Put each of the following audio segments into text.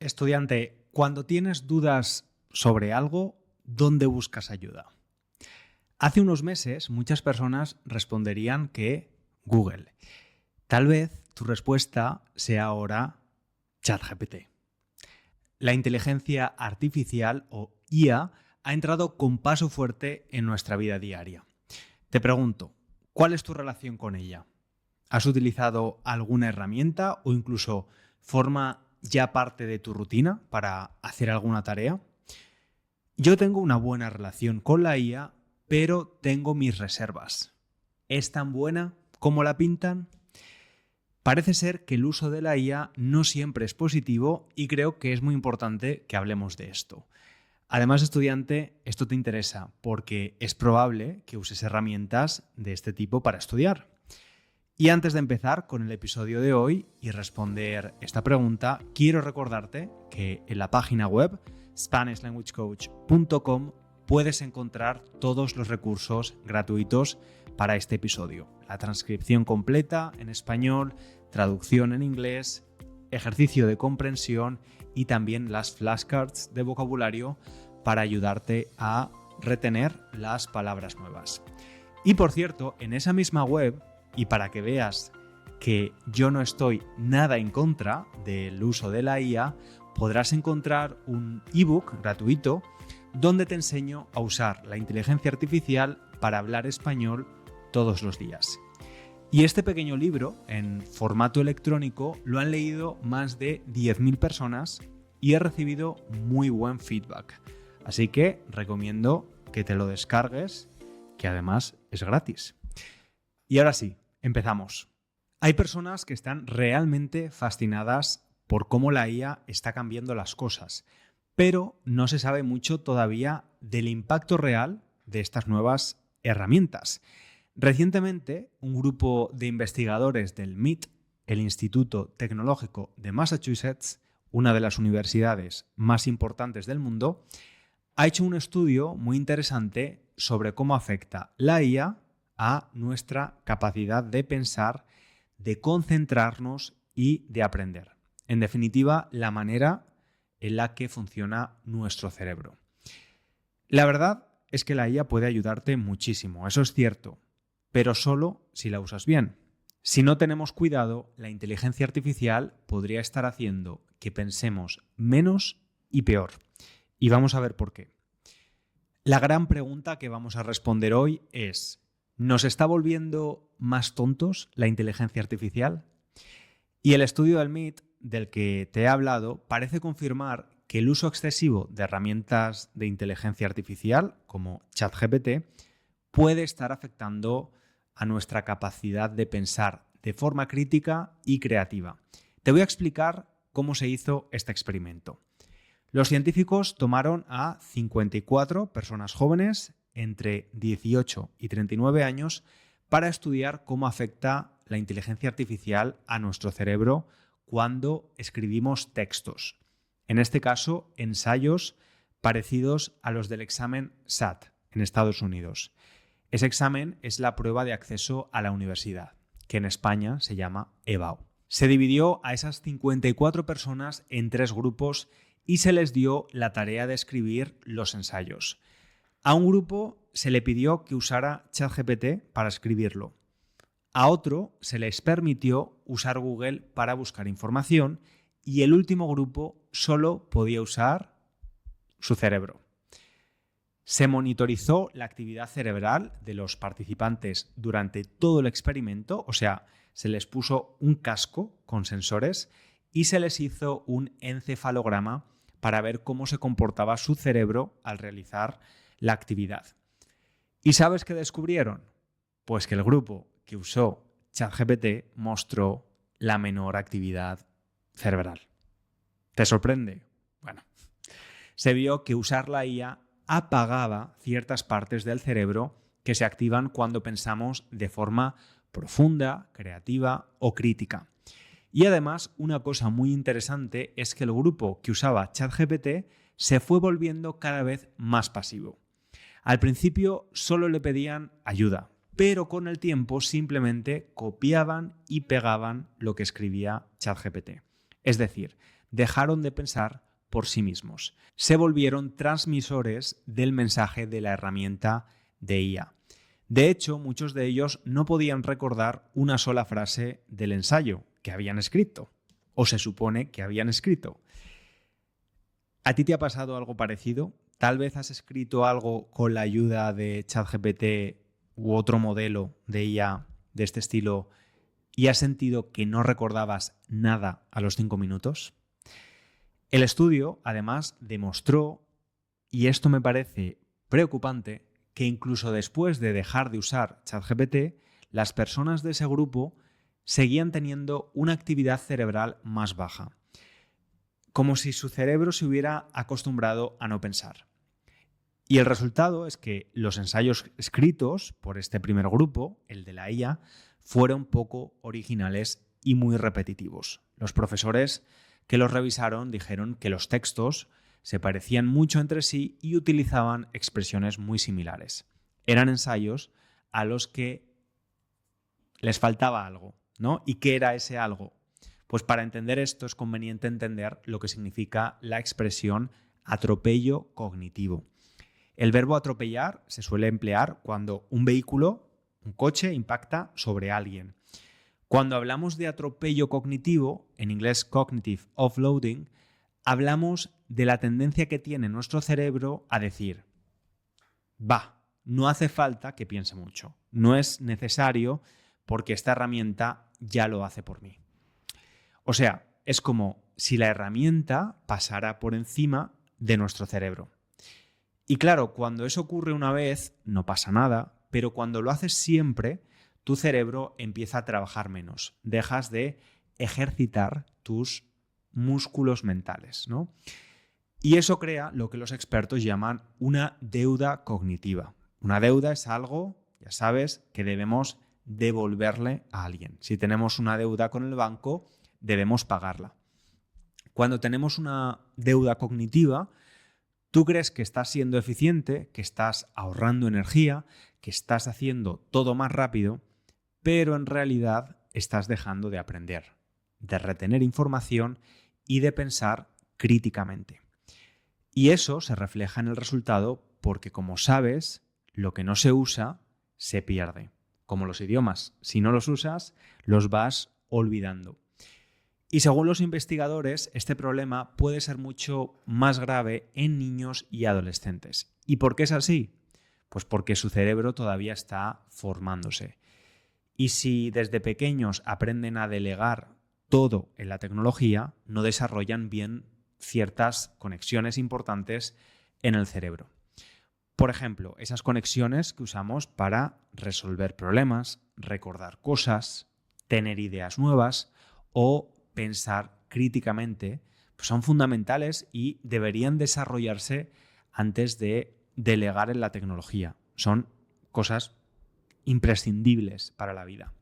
Estudiante, cuando tienes dudas sobre algo, ¿dónde buscas ayuda? Hace unos meses muchas personas responderían que Google. Tal vez tu respuesta sea ahora ChatGPT. La inteligencia artificial o IA ha entrado con paso fuerte en nuestra vida diaria. Te pregunto, ¿cuál es tu relación con ella? ¿Has utilizado alguna herramienta o incluso forma ya parte de tu rutina para hacer alguna tarea? Yo tengo una buena relación con la IA, pero tengo mis reservas. ¿Es tan buena como la pintan? Parece ser que el uso de la IA no siempre es positivo y creo que es muy importante que hablemos de esto. Además, estudiante, esto te interesa porque es probable que uses herramientas de este tipo para estudiar. Y antes de empezar con el episodio de hoy y responder esta pregunta, quiero recordarte que en la página web SpanishLanguageCoach.com puedes encontrar todos los recursos gratuitos para este episodio. La transcripción completa en español, traducción en inglés, ejercicio de comprensión y también las flashcards de vocabulario para ayudarte a retener las palabras nuevas. Y por cierto, en esa misma web, y para que veas que yo no estoy nada en contra del uso de la IA, podrás encontrar un ebook gratuito donde te enseño a usar la inteligencia artificial para hablar español todos los días. Y este pequeño libro, en formato electrónico, lo han leído más de 10.000 personas y he recibido muy buen feedback. Así que recomiendo que te lo descargues, que además es gratis. Y ahora sí, empezamos. Hay personas que están realmente fascinadas por cómo la IA está cambiando las cosas, pero no se sabe mucho todavía del impacto real de estas nuevas herramientas. Recientemente, un grupo de investigadores del MIT, el Instituto Tecnológico de Massachusetts, una de las universidades más importantes del mundo, ha hecho un estudio muy interesante sobre cómo afecta la IA a nuestra capacidad de pensar, de concentrarnos y de aprender. En definitiva, la manera en la que funciona nuestro cerebro. La verdad es que la IA puede ayudarte muchísimo, eso es cierto, pero solo si la usas bien. Si no tenemos cuidado, la inteligencia artificial podría estar haciendo que pensemos menos y peor. Y vamos a ver por qué. La gran pregunta que vamos a responder hoy es: ¿nos está volviendo más tontos la inteligencia artificial? Y el estudio del MIT, del que te he hablado, parece confirmar que el uso excesivo de herramientas de inteligencia artificial, como ChatGPT, puede estar afectando a nuestra capacidad de pensar de forma crítica y creativa. Te voy a explicar cómo se hizo este experimento. Los científicos tomaron a 54 personas jóvenes entre 18 y 39 años para estudiar cómo afecta la inteligencia artificial a nuestro cerebro cuando escribimos textos. En este caso, ensayos parecidos a los del examen SAT en Estados Unidos. Ese examen es la prueba de acceso a la universidad, que en España se llama EBAU. Se dividió a esas 54 personas en 3 grupos y se les dio la tarea de escribir los ensayos. A un grupo se le pidió que usara ChatGPT para escribirlo. A otro se les permitió usar Google para buscar información y el último grupo solo podía usar su cerebro. Se monitorizó la actividad cerebral de los participantes durante todo el experimento, o sea, se les puso un casco con sensores y se les hizo un encefalograma para ver cómo se comportaba su cerebro al realizar la actividad. ¿Y sabes qué descubrieron? Pues que el grupo que usó ChatGPT mostró la menor actividad cerebral. ¿Te sorprende? Bueno, se vio que usar la IA apagaba ciertas partes del cerebro que se activan cuando pensamos de forma profunda, creativa o crítica. Y además, una cosa muy interesante es que el grupo que usaba ChatGPT se fue volviendo cada vez más pasivo. Al principio solo le pedían ayuda, pero con el tiempo simplemente copiaban y pegaban lo que escribía ChatGPT. Es decir, dejaron de pensar por sí mismos. Se volvieron transmisores del mensaje de la herramienta de IA. De hecho, muchos de ellos no podían recordar una sola frase del ensayo que habían escrito, o se supone que habían escrito. ¿A ti te ha pasado algo parecido? Tal vez has escrito algo con la ayuda de ChatGPT u otro modelo de IA de este estilo y has sentido que no recordabas nada a los 5 minutos. El estudio, además, demostró, y esto me parece preocupante, que incluso después de dejar de usar ChatGPT, las personas de ese grupo seguían teniendo una actividad cerebral más baja, como si su cerebro se hubiera acostumbrado a no pensar. Y el resultado es que los ensayos escritos por este primer grupo, el de la IA, fueron poco originales y muy repetitivos. Los profesores que los revisaron dijeron que los textos se parecían mucho entre sí y utilizaban expresiones muy similares. Eran ensayos a los que les faltaba algo, ¿no? ¿Y qué era ese algo? Pues para entender esto es conveniente entender lo que significa la expresión atropello cognitivo. El verbo atropellar se suele emplear cuando un vehículo, un coche, impacta sobre alguien. Cuando hablamos de atropello cognitivo, en inglés cognitive offloading, hablamos de la tendencia que tiene nuestro cerebro a decir, no hace falta que piense mucho, no es necesario porque esta herramienta ya lo hace por mí. O sea, es como si la herramienta pasara por encima de nuestro cerebro. Y claro, cuando eso ocurre una vez, no pasa nada, pero cuando lo haces siempre, tu cerebro empieza a trabajar menos. Dejas de ejercitar tus músculos mentales, ¿no? Y eso crea lo que los expertos llaman una deuda cognitiva. Una deuda es algo, ya sabes, que debemos devolverle a alguien. Si tenemos una deuda con el banco, debemos pagarla. Cuando tenemos una deuda cognitiva, tú crees que estás siendo eficiente, que estás ahorrando energía, que estás haciendo todo más rápido, pero en realidad estás dejando de aprender, de retener información y de pensar críticamente. Y eso se refleja en el resultado porque, como sabes, lo que no se usa se pierde. Como los idiomas, si no los usas, los vas olvidando. Y según los investigadores, este problema puede ser mucho más grave en niños y adolescentes. ¿Y por qué es así? Pues porque su cerebro todavía está formándose. Y si desde pequeños aprenden a delegar todo en la tecnología, no desarrollan bien ciertas conexiones importantes en el cerebro. Por ejemplo, esas conexiones que usamos para resolver problemas, recordar cosas, tener ideas nuevas o pensar críticamente, pues son fundamentales y deberían desarrollarse antes de delegar en la tecnología. Son cosas imprescindibles para la vida.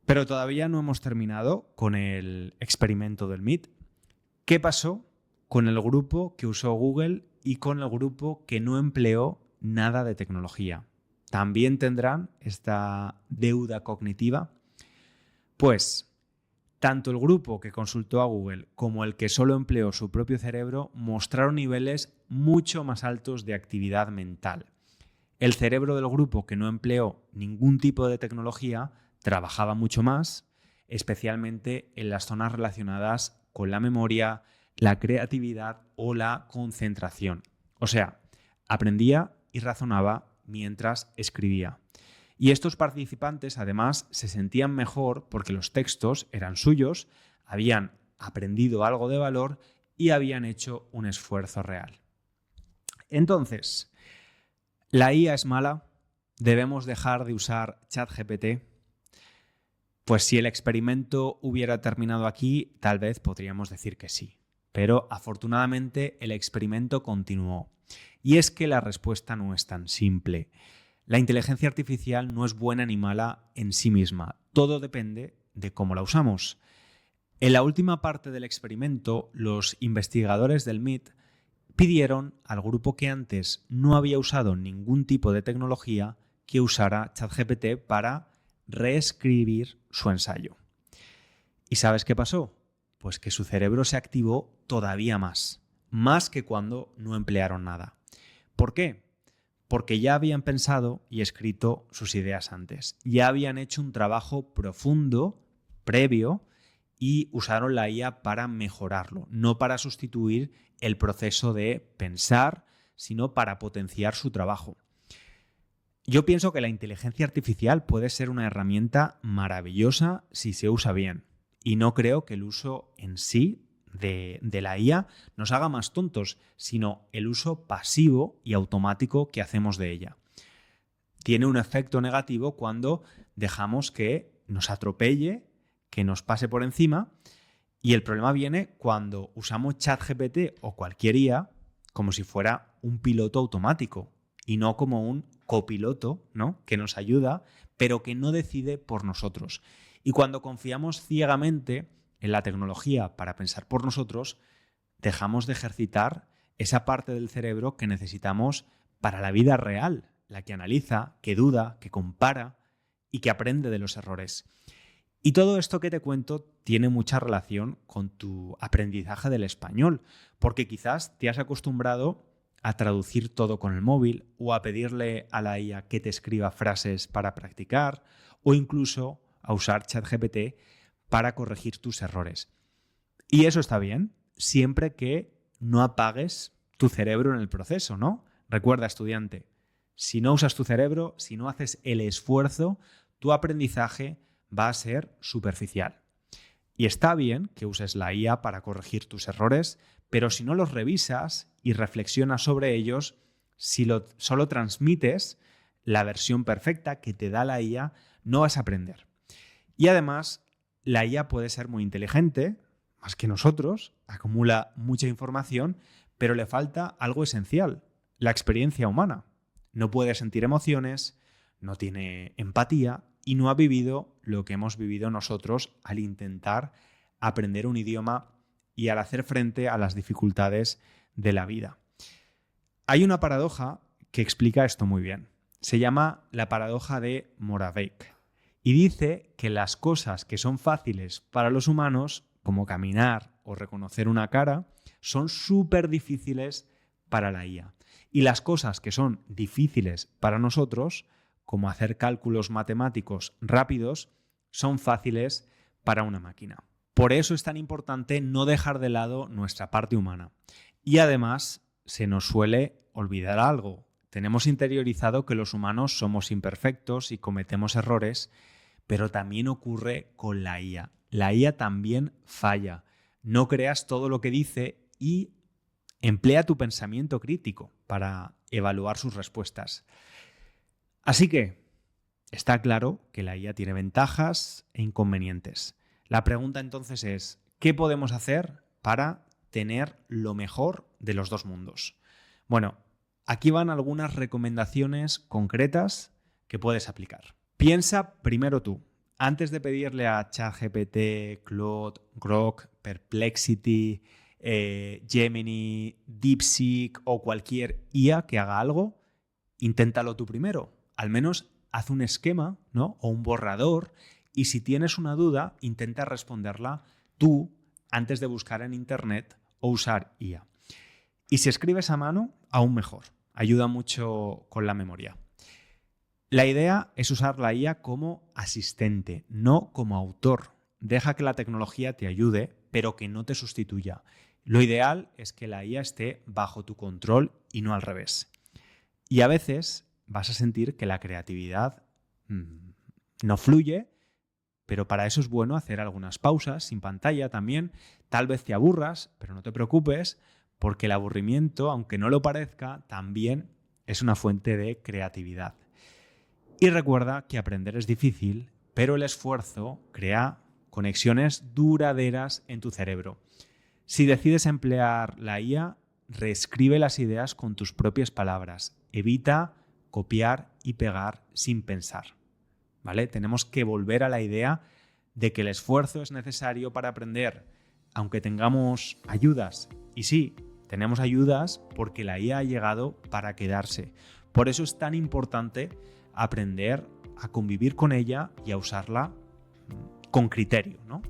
Pero todavía no hemos terminado con el experimento del MIT. ¿Qué pasó con el grupo que usó Google y con el grupo que no empleó nada de tecnología? ¿También tendrán esta deuda cognitiva? Pues tanto el grupo que consultó a Google como el que solo empleó su propio cerebro mostraron niveles mucho más altos de actividad mental. El cerebro del grupo que no empleó ningún tipo de tecnología trabajaba mucho más, especialmente en las zonas relacionadas con la memoria, la creatividad o la concentración. O sea, aprendía y razonaba mientras escribía. Y estos participantes además se sentían mejor porque los textos eran suyos, habían aprendido algo de valor y habían hecho un esfuerzo real. Entonces, ¿la IA es mala? ¿Debemos dejar de usar ChatGPT? Pues si el experimento hubiera terminado aquí, tal vez podríamos decir que sí. Pero afortunadamente el experimento continuó. Y es que la respuesta no es tan simple. La inteligencia artificial no es buena ni mala en sí misma. Todo depende de cómo la usamos. En la última parte del experimento, los investigadores del MIT pidieron al grupo que antes no había usado ningún tipo de tecnología que usara ChatGPT para reescribir su ensayo. ¿Y sabes qué pasó? Pues que su cerebro se activó todavía más que cuando no emplearon nada. ¿Por qué? Porque ya habían pensado y escrito sus ideas antes. Ya habían hecho un trabajo profundo, previo, y usaron la IA para mejorarlo, no para sustituir el proceso de pensar, sino para potenciar su trabajo. Yo pienso que la inteligencia artificial puede ser una herramienta maravillosa si se usa bien. Y no creo que el uso en sí de la IA nos haga más tontos, sino el uso pasivo y automático que hacemos de ella. Tiene un efecto negativo cuando dejamos que nos atropelle, que nos pase por encima, y el problema viene cuando usamos ChatGPT o cualquier IA como si fuera un piloto automático y no como un copiloto, ¿no? Que nos ayuda, pero que no decide por nosotros. Y cuando confiamos ciegamente en la tecnología para pensar por nosotros, dejamos de ejercitar esa parte del cerebro que necesitamos para la vida real, la que analiza, que duda, que compara y que aprende de los errores. Y todo esto que te cuento tiene mucha relación con tu aprendizaje del español, porque quizás te has acostumbrado a traducir todo con el móvil o a pedirle a la IA que te escriba frases para practicar o incluso a usar ChatGPT para corregir tus errores. Y eso está bien, siempre que no apagues tu cerebro en el proceso, ¿no? Recuerda, estudiante, si no usas tu cerebro, si no haces el esfuerzo, tu aprendizaje va a ser superficial. Y está bien que uses la IA para corregir tus errores, pero si no los revisas y reflexionas sobre ellos, si solo transmites la versión perfecta que te da la IA, no vas a aprender. Y además, la IA puede ser muy inteligente, más que nosotros, acumula mucha información, pero le falta algo esencial, la experiencia humana. No puede sentir emociones, no tiene empatía y no ha vivido lo que hemos vivido nosotros al intentar aprender un idioma y al hacer frente a las dificultades de la vida. Hay una paradoja que explica esto muy bien. Se llama la paradoja de Moravec y dice que las cosas que son fáciles para los humanos, como caminar o reconocer una cara, son súper difíciles para la IA. Y las cosas que son difíciles para nosotros, como hacer cálculos matemáticos rápidos, son fáciles para una máquina. Por eso es tan importante no dejar de lado nuestra parte humana. Y además se nos suele olvidar algo. Tenemos interiorizado que los humanos somos imperfectos y cometemos errores, pero también ocurre con la IA. La IA también falla. No creas todo lo que dice y emplea tu pensamiento crítico para evaluar sus respuestas. Así que está claro que la IA tiene ventajas e inconvenientes. La pregunta entonces es, ¿qué podemos hacer para tener lo mejor de los dos mundos? Bueno, aquí van algunas recomendaciones concretas que puedes aplicar. Piensa primero tú. Antes de pedirle a ChatGPT, Claude, Grok, Perplexity, Gemini, DeepSeek o cualquier IA que haga algo, inténtalo tú primero. Al menos haz un esquema, ¿no? O un borrador, y si tienes una duda, intenta responderla tú antes de buscar en internet o usar IA. Y si escribes a mano, aún mejor. Ayuda mucho con la memoria. La idea es usar la IA como asistente, no como autor. Deja que la tecnología te ayude, pero que no te sustituya. Lo ideal es que la IA esté bajo tu control y no al revés. Y a veces vas a sentir que la creatividad no fluye, pero para eso es bueno hacer algunas pausas sin pantalla también. Tal vez te aburras, pero no te preocupes, porque el aburrimiento, aunque no lo parezca, también es una fuente de creatividad. Y recuerda que aprender es difícil, pero el esfuerzo crea conexiones duraderas en tu cerebro. Si decides emplear la IA, reescribe las ideas con tus propias palabras. Evita copiar y pegar sin pensar. ¿Vale? Tenemos que volver a la idea de que el esfuerzo es necesario para aprender, aunque tengamos ayudas. Y sí, tenemos ayudas porque la IA ha llegado para quedarse. Por eso es tan importante aprender a convivir con ella y a usarla con criterio, ¿no?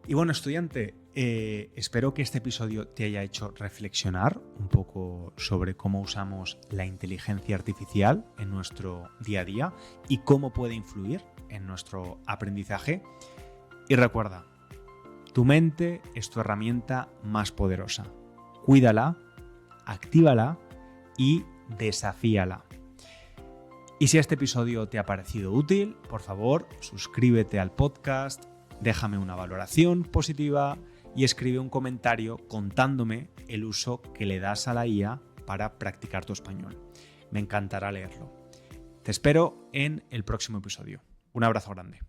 Y bueno, estudiante, espero que este episodio te haya hecho reflexionar un poco sobre cómo usamos la inteligencia artificial en nuestro día a día y cómo puede influir en nuestro aprendizaje. Y recuerda, tu mente es tu herramienta más poderosa. Cuídala, actívala y desafíala. Y si este episodio te ha parecido útil, por favor, suscríbete al podcast, déjame una valoración positiva y escribe un comentario contándome el uso que le das a la IA para practicar tu español. Me encantará leerlo. Te espero en el próximo episodio. Un abrazo grande.